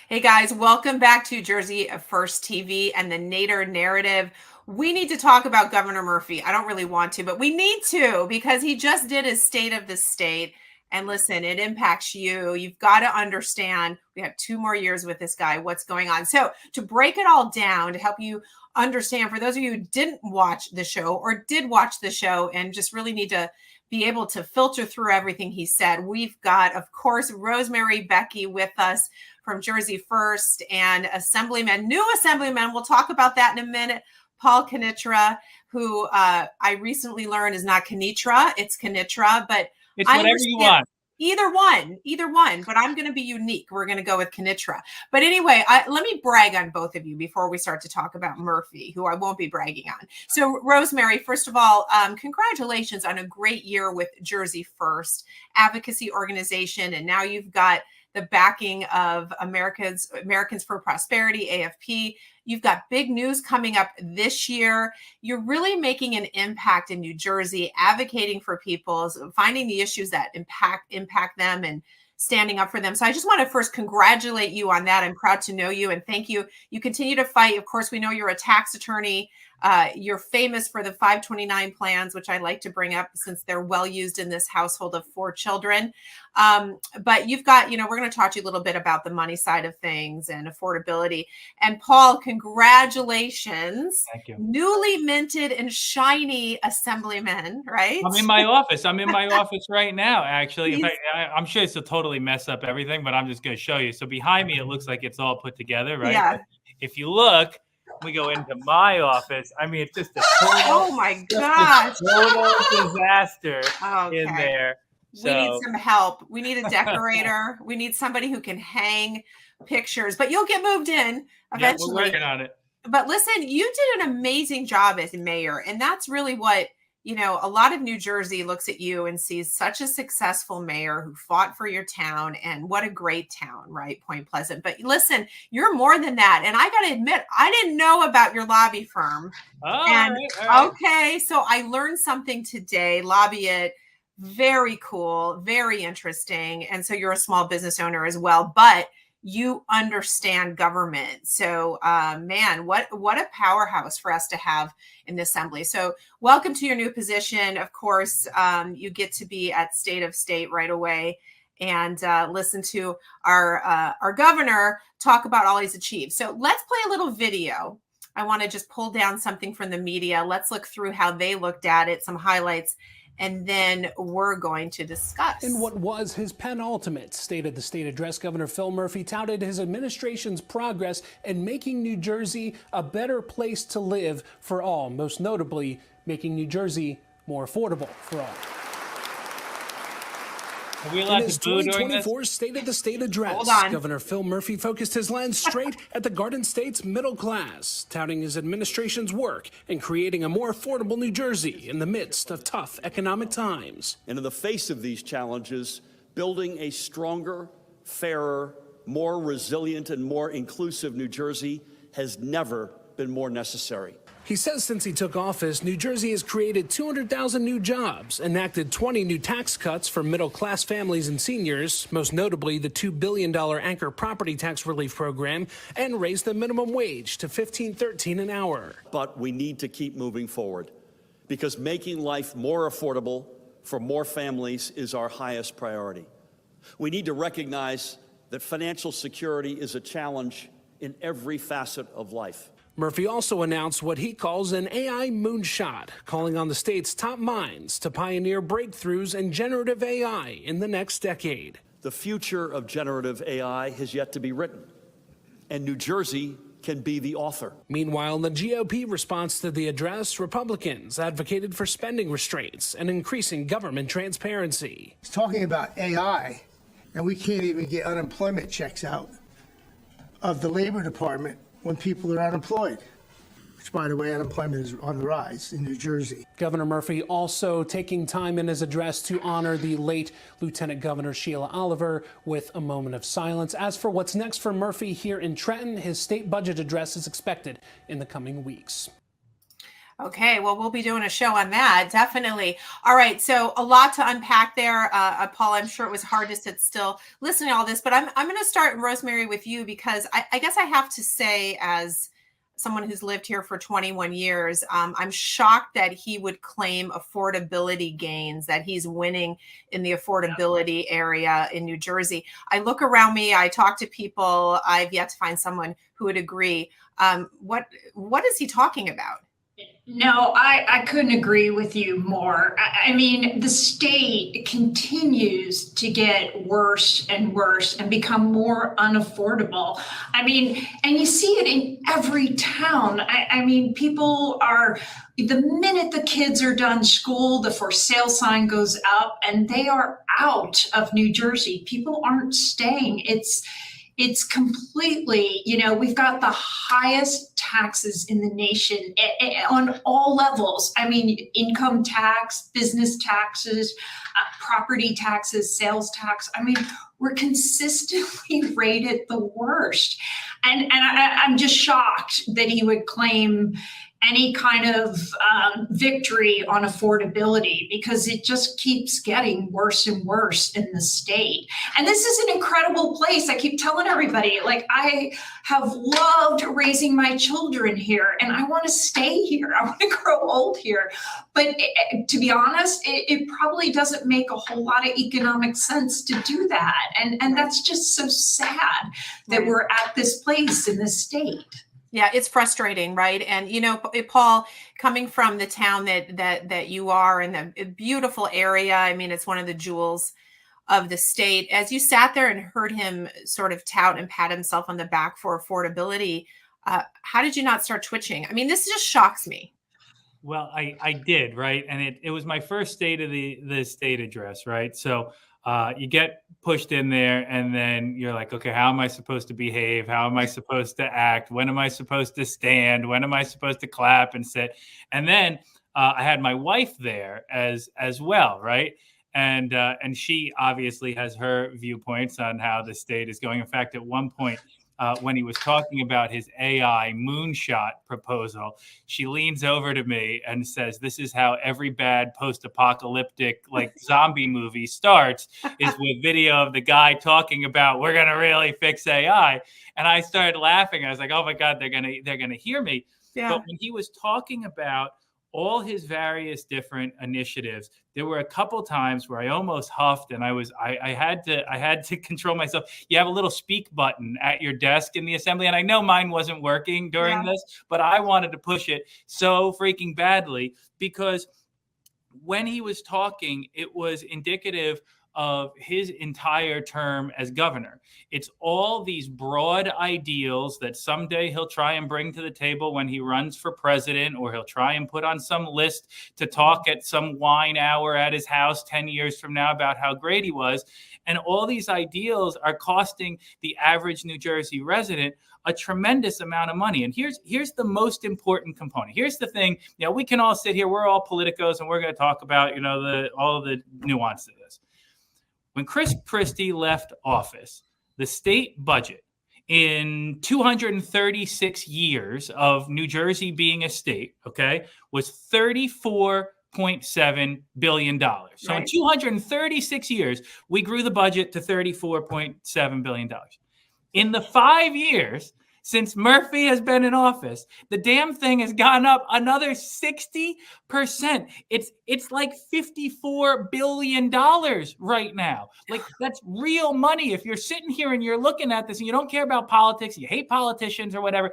Hey guys, welcome back to Jersey First TV and the Nader narrative. We need to talk about Governor Murphy. I don't really want to, but we need to because he just did his state of the state. And listen, it impacts you. You've got to understand we have 2 more years with this guy, what's going on. So to break it all down, to help you understand, for those of you who didn't watch the show or did watch the show and just really need to be able to filter through everything he said, we've got, of course, Rosemary Becchi with us from Jersey First, and new Assemblyman, we'll talk about that in a minute, Paul Kanitra, who I recently learned is not Kanitra, it's Kanitra, but it's whatever you want. Either one, but I'm going to be unique. We're going to go with Kanitra. But anyway, let me brag on both of you before we start to talk about Murphy, who I won't be bragging on. So Rosemary, first of all, congratulations on a great year with Jersey First advocacy organization. And now you've got the backing of Americans for Prosperity, AFP. You've got big news coming up this year. You're really making an impact in New Jersey, advocating for people, finding the issues that impact them and standing up for them. So I just want to first congratulate you on that. I'm proud to know you and thank you. You continue to fight. Of course, we know you're a tax attorney. You're famous for the 529 plans, which I like to bring up since they're well used in this household of 4 children. But you've got, we're going to talk to you a little bit about the money side of things and affordability. And Paul, congratulations. Thank you. Newly minted and shiny Assemblyman, right? I'm in my office. I'm in my office right now, actually. I'm sure it's to totally mess up everything, but I'm just going to show you. So behind me, it looks like it's all put together, right? Yeah. But if you look, we go into my office. I mean, it's just a total disaster in there. So, we need some help. We need a decorator. We need somebody who can hang pictures, but you'll get moved in eventually. Yeah, we're working on it. But listen, you did an amazing job as mayor. And that's really what, a lot of New Jersey looks at you and sees such a successful mayor who fought for your town, and what a great town, right? Point Pleasant. But listen, you're more than that. And I got to admit, I didn't know about your lobby firm. All right. Okay, so I learned something today. Lobby It. Very cool, very interesting. And so you're a small business owner as well, but you understand government. So man, what a powerhouse for us to have in the assembly. So welcome to your new position. Of course, you get to be at State of State right away and listen to our governor talk about all he's achieved. So let's play a little video. I want to just pull down something from the media. Let's look through how they looked at it, some highlights, and then we're going to discuss. In what was his penultimate State of the State address, Governor Phil Murphy touted his administration's progress in making New Jersey a better place to live for all, most notably making New Jersey more affordable for all. In his 2024 State of the State address, Governor Phil Murphy focused his lens straight at the Garden State's middle class, touting his administration's work in creating a more affordable New Jersey in the midst of tough economic times. And in the face of these challenges, building a stronger, fairer, more resilient, and more inclusive New Jersey has never been more necessary. He says since he took office, New Jersey has created 200,000 new jobs, enacted 20 new tax cuts for middle-class families and seniors, most notably the $2 billion anchor property tax relief program, and raised the minimum wage to $15.13 an hour. But we need to keep moving forward because making life more affordable for more families is our highest priority. We need to recognize that financial security is a challenge in every facet of life. Murphy also announced what he calls an AI moonshot, calling on the state's top minds to pioneer breakthroughs in generative AI in the next decade. The future of generative AI has yet to be written, and New Jersey can be the author. Meanwhile, in the GOP response to the address, Republicans advocated for spending restraints and increasing government transparency. He's talking about AI, and we can't even get unemployment checks out of the Labor Department when people are unemployed, which, by the way, unemployment is on the rise in New Jersey. Governor Murphy also taking time in his address to honor the late Lieutenant Governor Sheila Oliver with a moment of silence. As for what's next for Murphy here in Trenton, his state budget address is expected in the coming weeks. Okay, well, we'll be doing a show on that, definitely. All right, so a lot to unpack there, Paul. I'm sure it was hard to sit still listening to all this, but I'm going to start, Rosemary, with you, because I guess I have to say, as someone who's lived here for 21 years, I'm shocked that he would claim affordability gains, that he's winning in the affordability area in New Jersey. I look around me, I talk to people, I've yet to find someone who would agree. What is he talking about? No, I couldn't agree with you more. I mean, the state continues to get worse and worse and become more unaffordable. I mean, and you see it in every town. I mean, people are, the minute the kids are done school, the for sale sign goes up and they are out of New Jersey. People aren't staying. It's completely, we've got the highest taxes in the nation on all levels. I mean, income tax, business taxes, property taxes, sales tax. I mean, we're consistently rated the worst. And I'm just shocked that he would claim any kind of victory on affordability, because it just keeps getting worse and worse in the state. And this is an incredible place. I keep telling everybody, like, I have loved raising my children here and I want to stay here. I want to grow old here. But to be honest, it probably doesn't make a whole lot of economic sense to do that. And that's just so sad that we're at this place in this state. Yeah, it's frustrating, right? And Paul, coming from the town that you are in, the beautiful area, I mean, it's one of the jewels of the state. As you sat there and heard him sort of tout and pat himself on the back for affordability, how did you not start twitching? I mean, this just shocks me. Well, I did, right? And it was my first state of the state address, right? So you get pushed in there and then you're like, okay, how am I supposed to behave? How am I supposed to act? When am I supposed to stand? When am I supposed to clap and sit? And then I had my wife there as well, right? And she obviously has her viewpoints on how the state is going. In fact, at one point, when he was talking about his AI moonshot proposal, she leans over to me and says, "This is how every bad post-apocalyptic zombie movie starts, is with video of the guy talking about, we're going to really fix AI." And I started laughing. I was like, "Oh my God, they're going to hear me." Yeah. But when he was talking about all his various different initiatives, there were a couple times where I almost huffed, and I had to control myself. You have a little speak button at your desk in the assembly, and I know mine wasn't working during this, but I wanted to push it so freaking badly, because when he was talking, it was indicative of his entire term as governor. It's all these broad ideals that someday he'll try and bring to the table when he runs for president, or he'll try and put on some list to talk at some wine hour at his house 10 years from now about how great he was. And all these ideals are costing the average New Jersey resident a tremendous amount of money. And here's the most important component. Here's the thing, we can all sit here, we're all politicos, and we're going to talk about, all of the nuance of this. When Chris Christie left office, the state budget in 236 years of New Jersey being a state, was $34.7 billion. So in 236 years, we grew the budget to $34.7 billion. In the 5 years since Murphy has been in office, the damn thing has gone up another 60%. It's like $54 billion right now. Like, that's real money. If you're sitting here and you're looking at this and you don't care about politics, you hate politicians or whatever,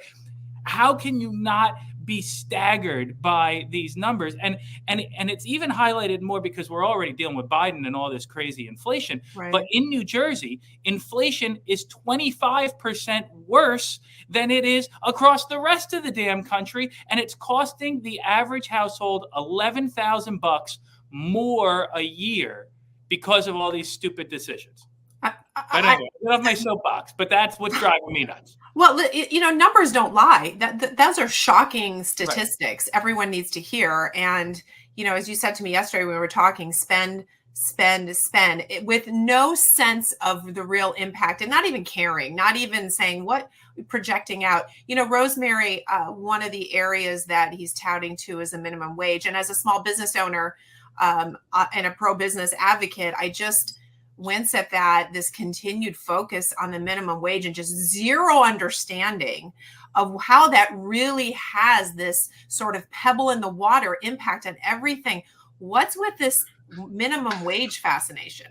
how can you not be staggered by these numbers? And it's even highlighted more because we're already dealing with Biden and all this crazy inflation. Right. But in New Jersey, inflation is 25% worse than it is across the rest of the damn country, and it's costing the average household $11,000 more a year because of all these stupid decisions. But anyway, I love my soapbox, but that's what's driving me nuts. Well, numbers don't lie. Those are shocking statistics. Right. Everyone needs to hear. And, as you said to me yesterday when we were talking, spend with no sense of the real impact, and not even caring, not even saying what, projecting out. Rosemary, one of the areas that he's touting to is a minimum wage. And as a small business owner and a pro-business advocate, I just wince at that, this continued focus on the minimum wage and just zero understanding of how that really has this sort of pebble in the water impact on everything. What's with this minimum wage fascination?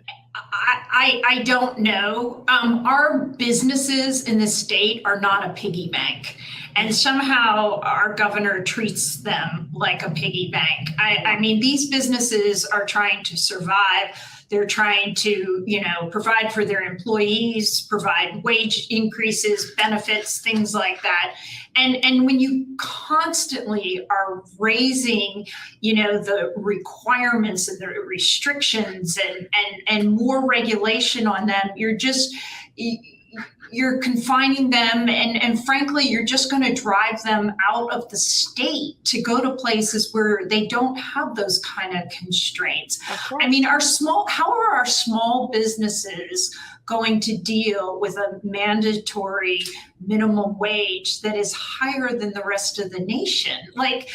I don't know. Our businesses in this state are not a piggy bank. And somehow our governor treats them like a piggy bank. I mean, these businesses are trying to survive. They're trying to, provide for their employees, provide wage increases, benefits, things like that. And when you constantly are raising, the requirements and the restrictions and more regulation on them, you're confining them, and frankly, you're just going to drive them out of the state to go to places where they don't have those kind of constraints. I mean, how are our small businesses going to deal with a mandatory minimum wage that is higher than the rest of the nation? Like,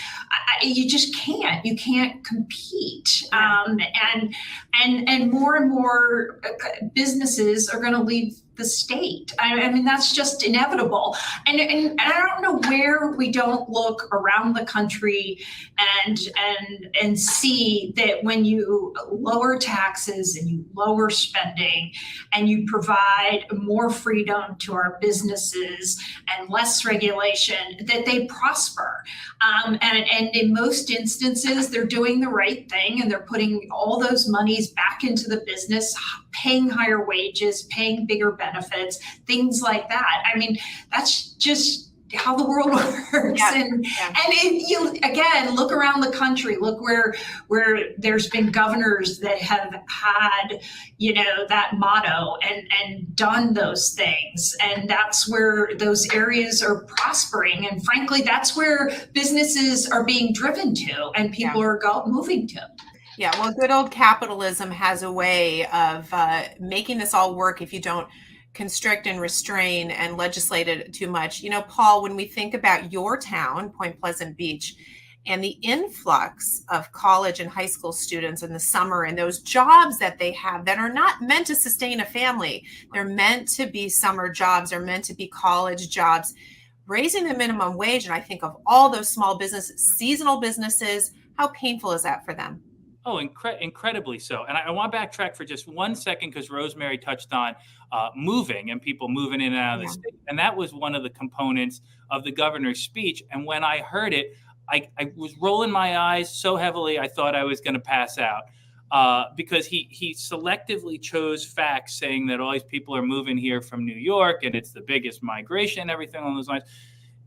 you just can't. You can't compete. And more businesses are going to leave the state. I mean, that's just inevitable. And I don't know where we don't look around the country and see that when you lower taxes and you lower spending and you provide more freedom to our businesses and less regulation, that they prosper. And in most instances, they're doing the right thing, and they're putting all those monies back into the business, paying higher wages, paying bigger benefits, things like that. I mean, that's just how the world works. And you again, look around the country, look where there's been governors that have had, that motto and done those things. And that's where those areas are prospering. And frankly, that's where businesses are being driven to and people are moving to. Yeah, well, good old capitalism has a way of making this all work if you don't constrict and restrain and legislate it too much. Paul, when we think about your town, Point Pleasant Beach, and the influx of college and high school students in the summer and those jobs that they have that are not meant to sustain a family, they're meant to be summer jobs, they're meant to be college jobs, raising the minimum wage. And I think of all those small businesses, seasonal businesses, how painful is that for them? Oh, incredibly so. And I want to backtrack for just 1 second because Rosemary touched on moving and people moving in and out of the state. And that was one of the components of the governor's speech. And when I heard it, I was rolling my eyes so heavily I thought I was going to pass out because he selectively chose facts saying that all these people are moving here from New York and it's the biggest migration, everything along those lines.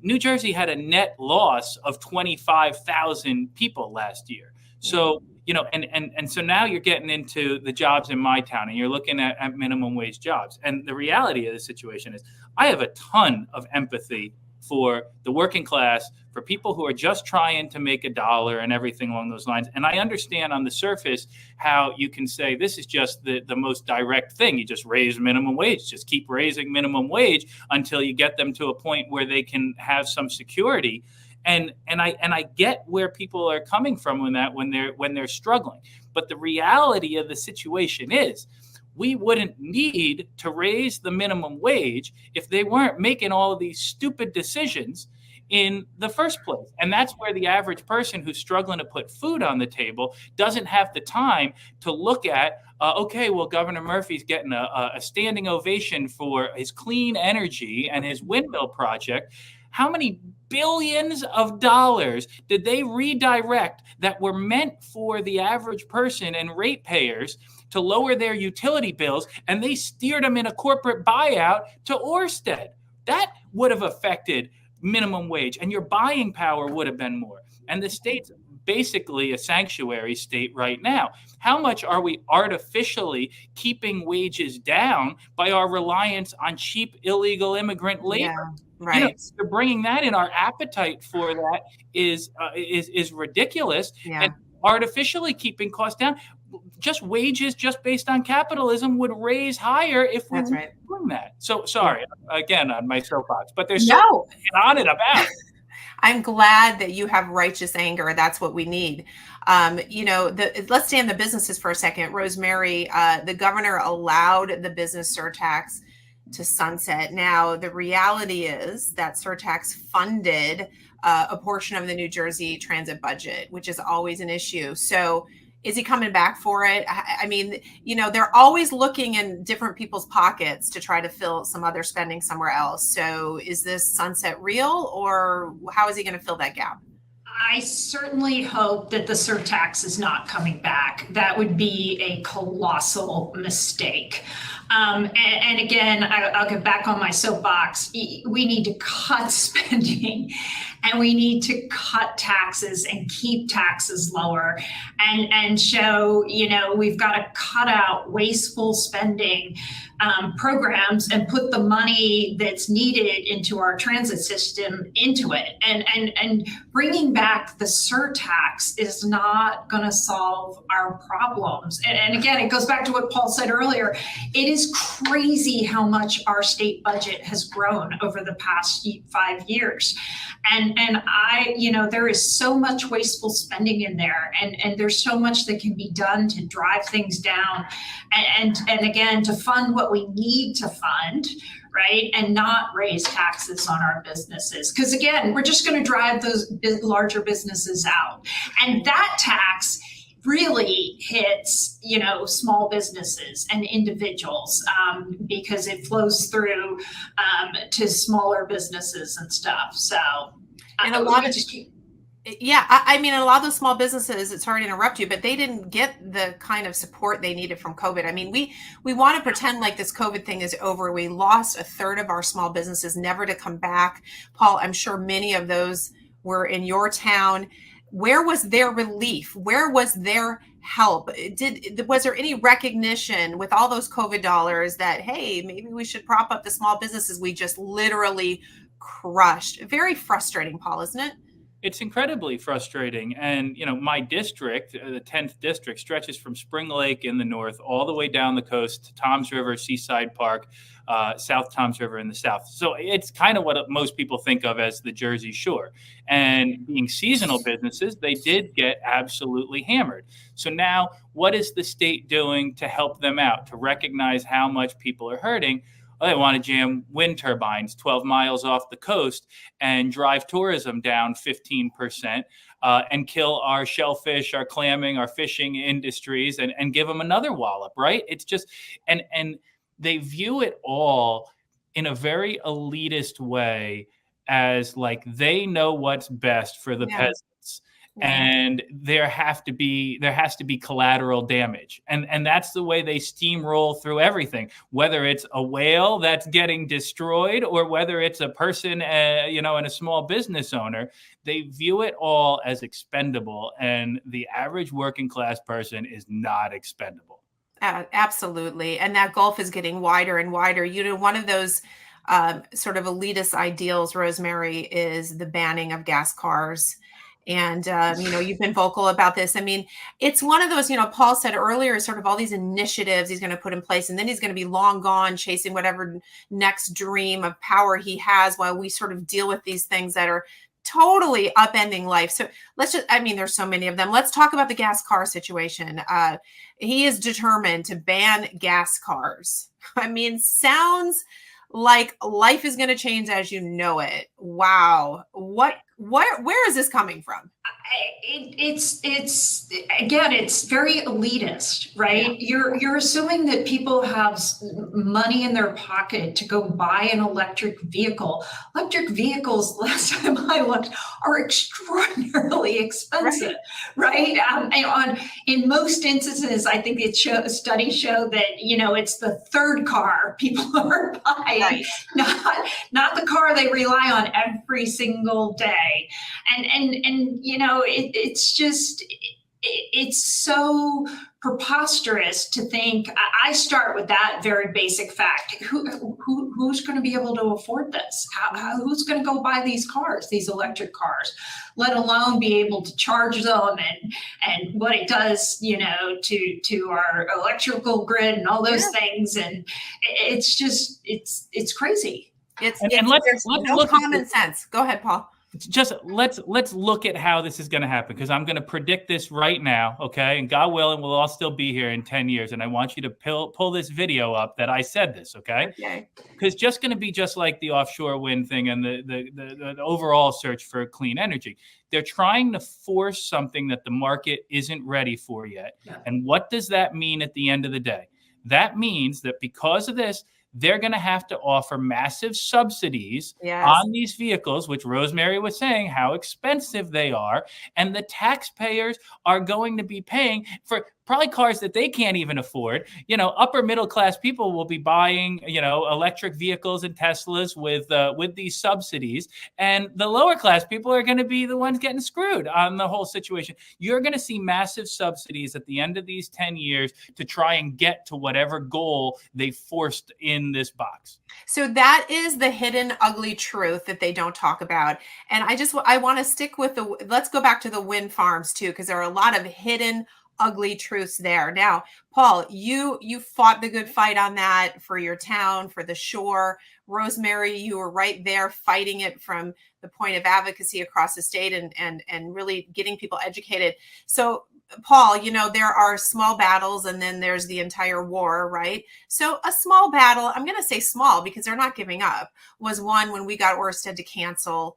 New Jersey had a net loss of 25,000 people last year. So, and so now you're getting into the jobs in my town and you're looking at minimum wage jobs. And the reality of the situation is I have a ton of empathy for the working class, for people who are just trying to make a dollar and everything along those lines. And I understand on the surface how you can say this is just the most direct thing. You just raise minimum wage, just keep raising minimum wage until you get them to a point where they can have some security. And I get where people are coming from when they're struggling. But the reality of the situation is we wouldn't need to raise the minimum wage if they weren't making all of these stupid decisions in the first place. And that's where the average person who's struggling to put food on the table doesn't have the time to look at, okay, well, Governor Murphy's getting a standing ovation for his clean energy and his windmill project. How many billions of dollars did they redirect that were meant for the average person and ratepayers to lower their utility bills, and they steered them in a corporate buyout to Orsted? That would have affected minimum wage, and your buying power would have been more. And the state's basically a sanctuary state right now. How much are we artificially keeping wages down by our reliance on cheap illegal immigrant labor? Yeah. Right. They're bringing that in. Our appetite for that is ridiculous. Yeah. And artificially keeping costs down. just wages just based on capitalism would raise higher if we were doing that. So sorry, again, on my soapbox, but there's so much to get on it about. I'm glad that you have righteous anger. That's what we need. Let's stay in the businesses for a second. Rosemary, the governor allowed the business surtax to sunset. Now, the reality is that surtax funded a portion of the New Jersey transit budget, which is always an issue. So is he coming back for it? I mean, they're always looking in different people's pockets to try to fill some other spending somewhere else. So is this sunset real, or how is he going to fill that gap? I certainly hope that the surtax is not coming back. That would be a colossal mistake. And again, I'll get back on my soapbox. We need to cut spending, and we need to cut taxes and keep taxes lower, and show, we've got to cut out wasteful spending programs and put the money that's needed into our transit system into it. And bringing back the surtax is not going to solve our problems. And again, it goes back to what Paul said earlier. It is crazy how much our state budget has grown over the past 5 years. And there is so much wasteful spending in there, and there's so much that can be done to drive things down, and again, to fund what we need to fund, right? And not raise taxes on our businesses. Because again, we're just going to drive those larger businesses out. And that tax really hits, small businesses and individuals, because it flows through to smaller businesses and stuff. So, and a lot of I mean, a lot of those small businesses, sorry to interrupt you, but they didn't get the kind of support they needed from COVID. I mean, we want to pretend like this COVID thing is over. We lost a third of our small businesses, never to come back. Paul, I'm sure many of those were in your town. Where was their relief? Where was their help? Was there any recognition with all those COVID dollars that, hey, maybe we should prop up the small businesses we just literally crushed? Very frustrating, Paul, isn't it? It's incredibly frustrating. And, my district, the 10th district, stretches from Spring Lake in the north all the way down the coast to Toms River, Seaside Park, South Toms River in the south. So it's kind of what most people think of as the Jersey Shore. And being seasonal businesses, they did get absolutely hammered. So now what is the state doing to help them out, to recognize how much people are hurting? Well, they want to jam wind turbines 12 miles off the coast and drive tourism down 15%, and kill our shellfish, our clamming, our fishing industries, and give them another wallop, right? It's just, and they view it all in a very elitist way as like they know what's best for the peasants. And there has to be collateral damage, and that's the way they steamroll through everything. Whether it's a whale that's getting destroyed, or whether it's a person, and a small business owner, they view it all as expendable, and the average working class person is not expendable. Absolutely, and that gulf is getting wider and wider. One of those sort of elitist ideals, Rosemary, is the banning of gas cars. And, you've been vocal about this. I mean, it's one of those, Paul said earlier, sort of all these initiatives he's going to put in place, and then he's going to be long gone chasing whatever next dream of power he has while we sort of deal with these things that are totally upending life. So there's so many of them. Let's talk about the gas car situation. He is determined to ban gas cars. I mean, sounds like life is going to change as you know it. Wow. Where is this coming from? It's very elitist, right? Yeah. You're assuming that people have money in their pocket to go buy an electric vehicle. Electric vehicles, last time I looked, are extraordinarily expensive, right? In most instances, I think studies show that it's the third car people are buying, right, not the car they rely on every single day, and it's so preposterous to think. I start with that very basic fact. Who's going to be able to afford this? Who's going to go buy these cars, these electric cars, let alone be able to charge them and what it does, to our electrical grid and all those things. And it's just, it's crazy. Let's no look common sense. Go ahead, Paul. Just let's look at how this is going to happen, because I'm going to predict this right now, okay? And God willing, we'll all still be here in 10 years. And I want you to pull this video up that I said this, okay? Okay. Because just going to be just like the offshore wind thing and the overall search for clean energy. They're trying to force something that the market isn't ready for yet. Yeah. And what does that mean at the end of the day? That means that because of this, they're going to have to offer massive subsidies on these vehicles, which Rosemary was saying how expensive they are. And the taxpayers are going to be paying for probably cars that they can't even afford. Upper middle class people will be buying, electric vehicles and Teslas with these subsidies. And the lower class people are going to be the ones getting screwed on the whole situation. You're going to see massive subsidies at the end of these 10 years to try and get to whatever goal they forced in this box. So that is the hidden ugly truth that they don't talk about. And I want to stick with let's go back to the wind farms too, because there are a lot of hidden ugly truths there. Now, Paul, you fought the good fight on that for your town, for the shore. Rosemary, you were right there fighting it from the point of advocacy across the state and really getting people educated. So Paul, there are small battles and then there's the entire war, right? So a small battle, I'm going to say small because they're not giving up, was one when we got Ørsted to cancel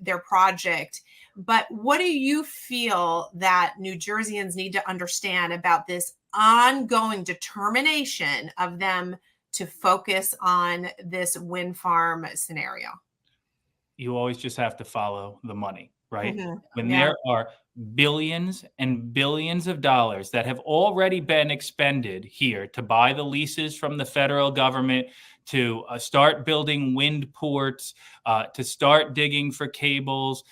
their project. But what do you feel that New Jerseyans need to understand about this ongoing determination of them to focus on this wind farm scenario? You always just have to follow the money, right? Mm-hmm. When there are billions and billions of dollars that have already been expended here to buy the leases from the federal government, to start building wind ports, to start digging for cables,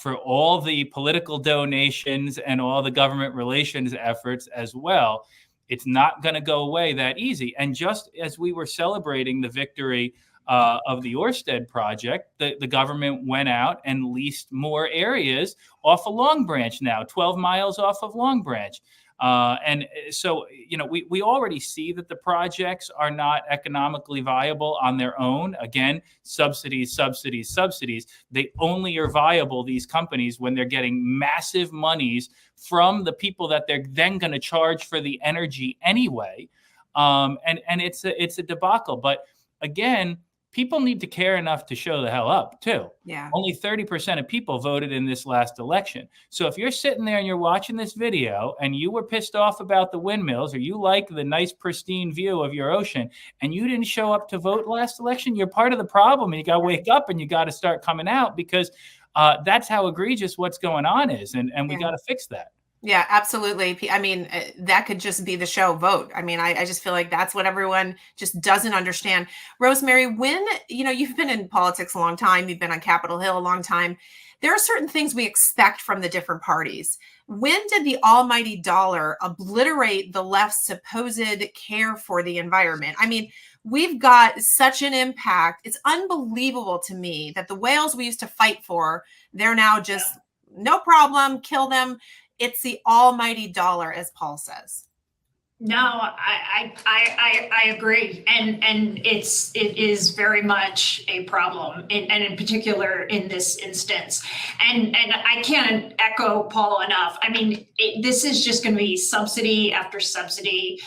for all the political donations and all the government relations efforts as well, it's not going to go away that easy. And just as we were celebrating the victory of the Ørsted project, the government went out and leased more areas off of Long Branch now, 12 miles off of Long Branch. And so, we already see that the projects are not economically viable on their own. Again, subsidies. They only are viable, these companies, when they're getting massive monies from the people that they're then going to charge for the energy anyway. And it's a debacle. But again, people need to care enough to show the hell up, too. Yeah. Only 30% of people voted in this last election. So if you're sitting there and you're watching this video and you were pissed off about the windmills, or you like the nice, pristine view of your ocean, and you didn't show up to vote last election, you're part of the problem. And you got to wake up and you got to start coming out, because that's how egregious what's going on is. And we got to fix that. Yeah, absolutely. I mean, that could just be the show vote. I mean, I just feel like that's what everyone just doesn't understand. Rosemary, when, you've been in politics a long time, you've been on Capitol Hill a long time. There are certain things we expect from the different parties. When did the almighty dollar obliterate the left's supposed care for the environment? I mean, we've got such an impact. It's unbelievable to me that the whales we used to fight for, they're now just no problem, kill them. It's the almighty dollar, as Paul says. No, I agree, and it is very much a problem, and in particular in this instance. And I can't echo Paul enough. I mean, this is just going to be subsidy after subsidy,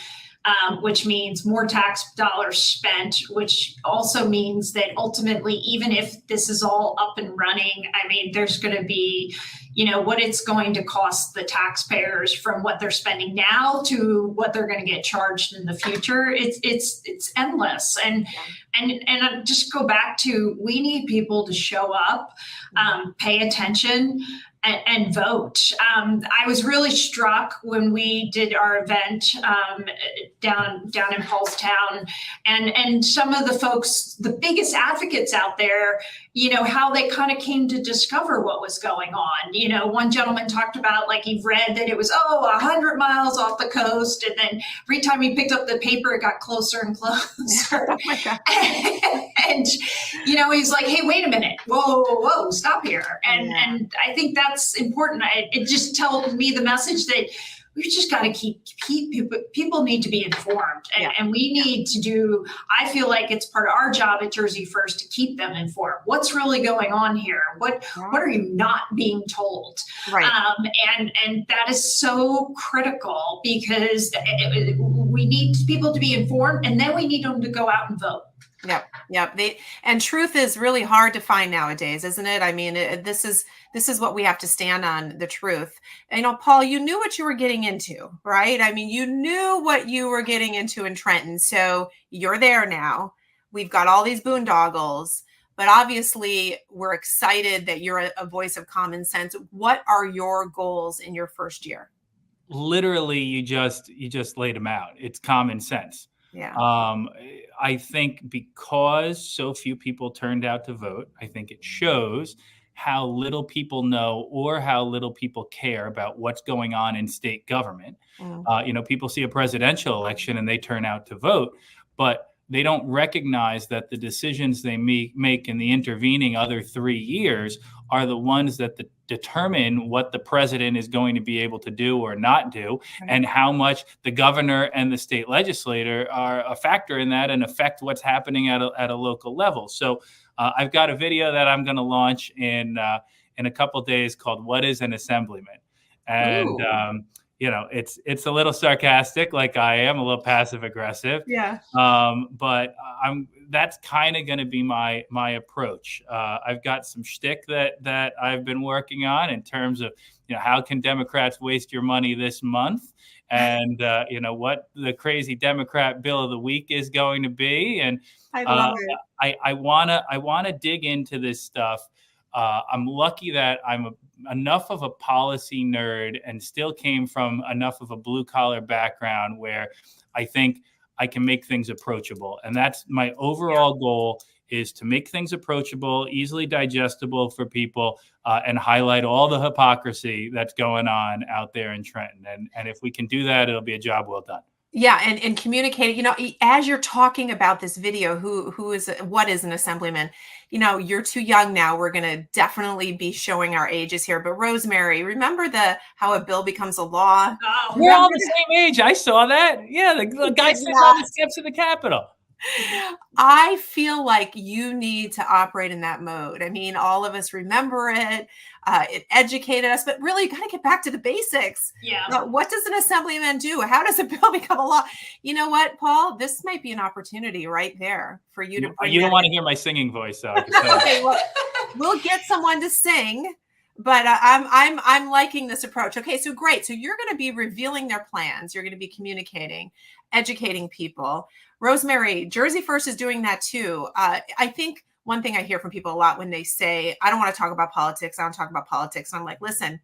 which means more tax dollars spent, which also means that ultimately, even if this is all up and running, I mean, there's going to be, what it's going to cost the taxpayers from what they're spending now to what they're going to get charged in the future. It's endless. And just go back to, we need people to show up, pay attention, and vote. I was really struck when we did our event down in Paul's town, and some of the folks, the biggest advocates out there, how they kind of came to discover what was going on. One gentleman talked about, like, he read that it was 100 miles off the coast, and then every time he picked up the paper, it got closer and closer. Oh my God. And he's like, hey, wait a minute, whoa, stop here. And I think that's important. It just tells me the message that we've just got to keep people need to be informed, and we need to do. I feel like it's part of our job at Jersey First to keep them informed. What's really going on here? What are you not being told? Right. And that is so critical, because we need people to be informed, and then we need them to go out and vote. Yep. And truth is really hard to find nowadays, isn't it? I mean, this is what we have to stand on, the truth. And, Paul, you knew what you were getting into, right? I mean, you knew what you were getting into in Trenton. So you're there now. We've got all these boondoggles, but obviously we're excited that you're a voice of common sense. What are your goals in your first year? Literally, you just laid them out. It's common sense. Yeah. I think because so few people turned out to vote, I think it shows how little people know or how little people care about what's going on in state government. People see a presidential election and they turn out to vote, but they don't recognize that the decisions they make in the intervening other 3 years are the ones that determine what the president is going to be able to do or not do, and how much the governor and the state legislator are a factor in that and affect what's happening at a local level. So I've got a video that I'm going to launch in a couple of days called "What is an Assemblyman?" And it's a little sarcastic, like I am, a little passive aggressive. Yeah. But that's kind of going to be my approach. I've got some shtick that I've been working on in terms of, how can Democrats waste your money this month, and what the crazy Democrat bill of the week is going to be. And I love it. I wanna dig into this stuff. I'm lucky that I'm enough of a policy nerd and still came from enough of a blue collar background where I think I can make things approachable. And that's my overall goal, is to make things approachable, easily digestible for people, and highlight all the hypocrisy that's going on out there in Trenton. And if we can do that, it'll be a job well done. Yeah, and communicate, as you're talking about this video, what is an assemblyman? You're too young now. We're going to definitely be showing our ages here. But Rosemary, remember how a bill becomes a law? Oh, we're all the same age. I saw that. Yeah, the guy sitting on the steps of the Capitol. I feel like you need to operate in that mode. I mean, all of us remember it. It educated us, but really, you got to get back to the basics. Yeah. What does an assemblyman do? How does a bill become a law? You know what, Paul? This might be an opportunity right there for you to. You don't want to hear my singing voice, though. Okay, well, we'll get someone to sing. But I'm liking this approach. Okay, so great. So you're going to be revealing their plans. You're going to be communicating, educating people. Rosemary, Jersey First is doing that too. I think one thing I hear from people a lot when they say, I don't want to talk about politics. I don't talk about politics. I'm like, listen,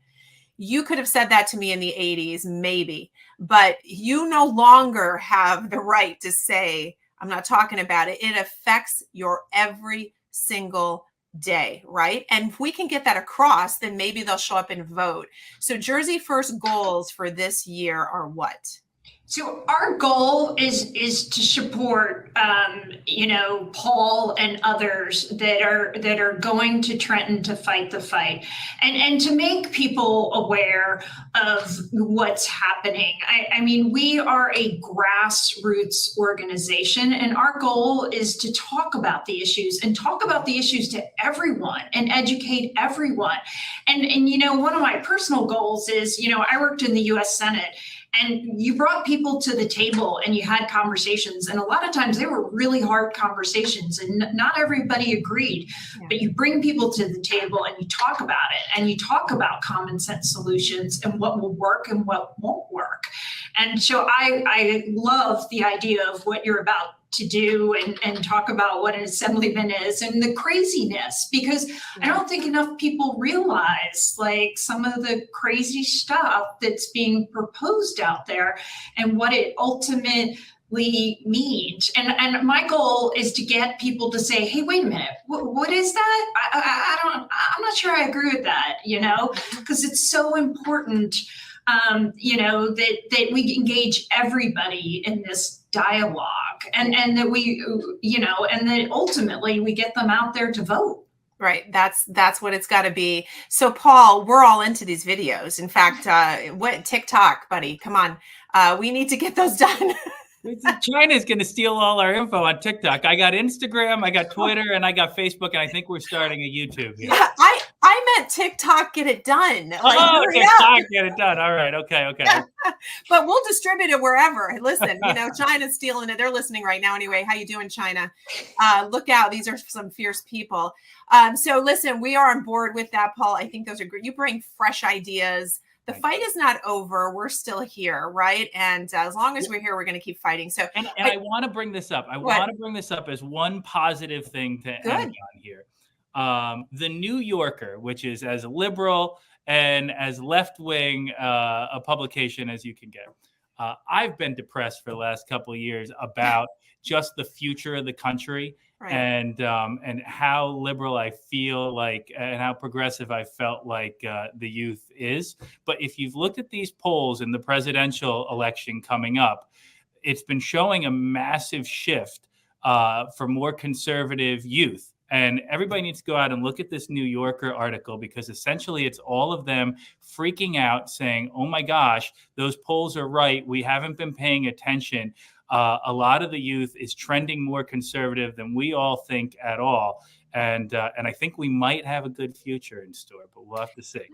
you could have said that to me in the 80s, maybe, but you no longer have the right to say, I'm not talking about it. It affects your every single day, right? And if we can get that across, then maybe they'll show up and vote. So Jersey First goals for this year are what? So our goal is to support, Paul and others that are going to Trenton to fight the fight, and to make people aware of what's happening. I mean, we are a grassroots organization, and our goal is to talk about the issues and talk about the issues to everyone and educate everyone. And one of my personal goals is, I worked in the U.S. Senate. And you brought people to the table and you had conversations. And a lot of times they were really hard conversations and not everybody agreed. Yeah. But you bring people to the table and you talk about it, and you talk about common sense solutions and what will work and what won't work. And so I love the idea of what you're about to do and talk about what an assemblyman is and the craziness, because I don't think enough people realize like some of the crazy stuff that's being proposed out there and what it ultimately means. And my goal is to get people to say, hey, wait a minute, what is that? I'm not sure I agree with that, you know, because it's so important, you know, that we engage everybody in this dialogue and that we, you know, and that ultimately we get them out there to vote. Right. That's what it's got to be. So, Paul, we're all into these videos. In fact, what TikTok, buddy? Come on. We need to get those done. China's going to steal all our info on TikTok. I got Instagram, I got Twitter, and I got Facebook, and I think we're starting a YouTube here. Yeah, I meant TikTok, get it done. Like, TikTok, get it done. All right. Okay. Yeah. But we'll distribute it wherever. Listen, you know, China's stealing it. They're listening right now anyway. How you doing, China? Look out. These are some fierce people. So listen, we are on board with that, Paul. I think those are great. You bring fresh ideas. The fight is not over. We're still here, right? And as long as we're here, we're going to keep fighting. So, and I want to bring this up. I want to bring this up as one positive thing to end on here. The New Yorker, which is as liberal and as left-wing a publication as you can get. I've been depressed for the last couple of years about just the future of the country. Right. And how liberal I feel like, and how progressive I felt like the youth is. But if you've looked at these polls in the presidential election coming up, it's been showing a massive shift for more conservative youth. And everybody needs to go out and look at this New Yorker article, because essentially it's all of them freaking out saying, oh my gosh, those polls are right. We haven't been paying attention. A lot of the youth is trending more conservative than we all think at all. And I think we might have a good future in store, but we'll have to see.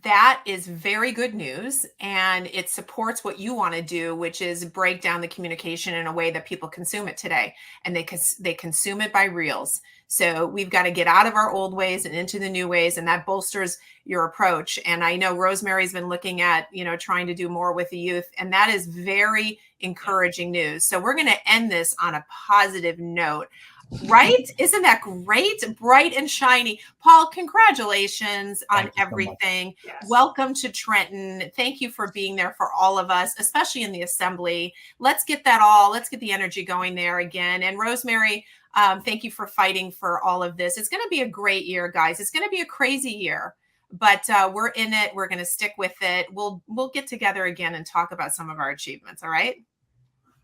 That is very good news. And it supports what you want to do, which is break down the communication in a way that people consume it today. And they consume it by reels. So we've got to get out of our old ways and into the new ways. And that bolsters your approach. And I know Rosemary's been looking at, you know, trying to do more with the youth. And that is very encouraging news. So we're going to end this on a positive note. Right? Isn't that great? Bright and shiny. Paul, congratulations on everything. So yes. Welcome to Trenton. Thank you for being there for all of us, especially in the assembly. Let's get the energy going there again. And Rosemary, thank you for fighting for all of this. It's going to be a great year, guys. It's going to be a crazy year, but we're in it. We're going to stick with it. We'll get together again and talk about some of our achievements. All right.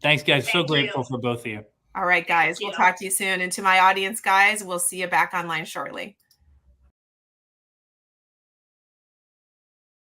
Thanks, guys. So grateful for both of you. All right, guys, we'll talk to you soon. And to my audience, guys, we'll see you back online shortly.